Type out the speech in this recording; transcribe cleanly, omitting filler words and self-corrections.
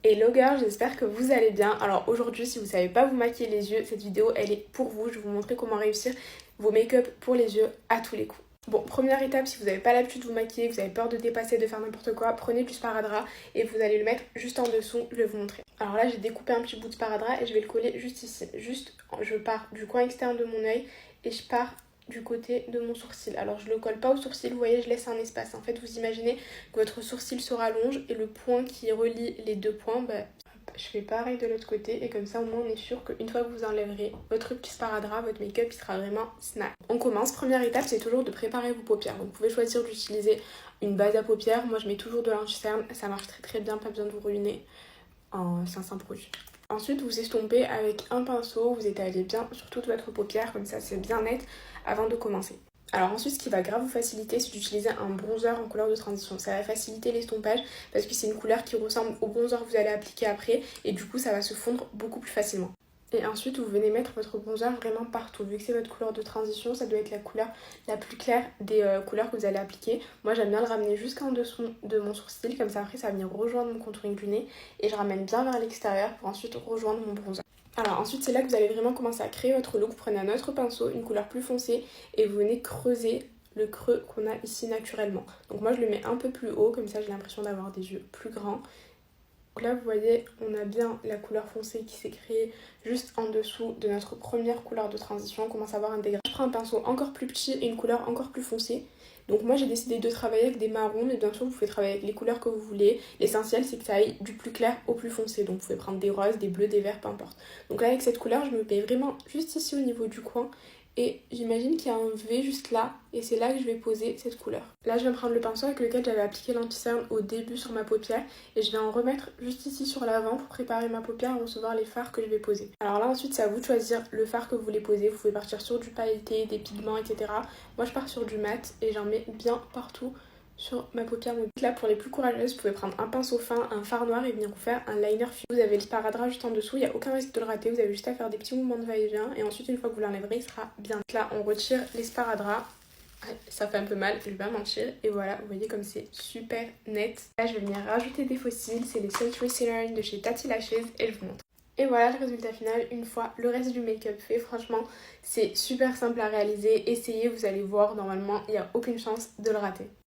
Hello girls, j'espère que vous allez bien. Alors aujourd'hui, si vous savez pas vous maquiller les yeux, cette vidéo elle est pour vous. Je vais vous montrer comment réussir vos make-up pour les yeux à tous les coups. Bon, première étape, si vous n'avez pas l'habitude de vous maquiller, vous avez peur de dépasser, de faire n'importe quoi, prenez du sparadrap et vous allez le mettre juste en dessous, je vais vous montrer. Alors là, j'ai découpé un petit bout de sparadrap et je vais le coller juste ici. Je pars du coin externe de mon œil et je pars du côté de mon sourcil. Alors je le colle pas au sourcil, vous voyez, je laisse un espace. En fait, vous imaginez que votre sourcil se rallonge et le point qui relie les deux points, je fais pareil de l'autre côté et comme ça au moins on est sûr qu'une fois que vous enlèverez votre petit sparadrap, votre make-up il sera vraiment snap. On commence, première étape c'est toujours de préparer vos paupières. Donc vous pouvez choisir d'utiliser une base à paupières, moi je mets toujours de l'anti-cerne, ça marche très très bien, pas besoin de vous ruiner en 500 produits. Ensuite vous estompez avec un pinceau, vous étalez bien sur toute votre paupière, comme ça c'est bien net avant de commencer. Alors ensuite ce qui va grave vous faciliter c'est d'utiliser un bronzer en couleur de transition. Ça va faciliter l'estompage parce que c'est une couleur qui ressemble au bronzer que vous allez appliquer après et du coup ça va se fondre beaucoup plus facilement. Et ensuite vous venez mettre votre bronzer vraiment partout. Vu que c'est votre couleur de transition, ça doit être la couleur la plus claire des couleurs que vous allez appliquer. Moi j'aime bien le ramener jusqu'en dessous de mon sourcil, comme ça après ça va venir rejoindre mon contouring du nez et je ramène bien vers l'extérieur pour ensuite rejoindre mon bronzer. Alors ensuite c'est là que vous allez vraiment commencer à créer votre look. Vous prenez un autre pinceau, une couleur plus foncée et vous venez creuser le creux qu'on a ici naturellement. Donc moi je le mets un peu plus haut, comme ça j'ai l'impression d'avoir des yeux plus grands. Donc là vous voyez on a bien la couleur foncée qui s'est créée juste en dessous de notre première couleur de transition. On commence à avoir un dégradé. Je prends un pinceau encore plus petit et une couleur encore plus foncée. Donc moi j'ai décidé de travailler avec des marrons, mais bien sûr vous pouvez travailler avec les couleurs que vous voulez. L'essentiel c'est que ça aille du plus clair au plus foncé. Donc vous pouvez prendre des roses, des bleus, des verts, peu importe. Donc là avec cette couleur je me mets vraiment juste ici au niveau du coin. Et j'imagine qu'il y a un V juste là et c'est là que je vais poser cette couleur. Là je vais prendre le pinceau avec lequel j'avais appliqué l'anti-cerne au début sur ma paupière et je vais en remettre juste ici sur l'avant pour préparer ma paupière et recevoir les fards que je vais poser. Alors là ensuite c'est à vous de choisir le fard que vous voulez poser. Vous pouvez partir sur du pailleté, des pigments, etc. Moi je pars sur du mat et j'en mets bien partout sur ma paupière mobile. Là pour les plus courageuses, vous pouvez prendre un pinceau fin, un fard noir et venir vous faire un liner fin. Vous avez le sparadrap juste en dessous, il n'y a aucun risque de le rater, vous avez juste à faire des petits mouvements de va-et-vient et ensuite une fois que vous l'enlèverez, il sera bien. Là on retire les sparadraps, ça fait un peu mal, je vais pas mentir, et voilà, vous voyez comme c'est super net. Là je vais venir rajouter des fossiles, c'est les Sultry Celine de chez Tati Lashes et je vous montre. Et voilà le résultat final une fois le reste du make-up fait. Franchement c'est super simple à réaliser, essayez, vous allez voir, normalement il n'y a aucune chance de le rater.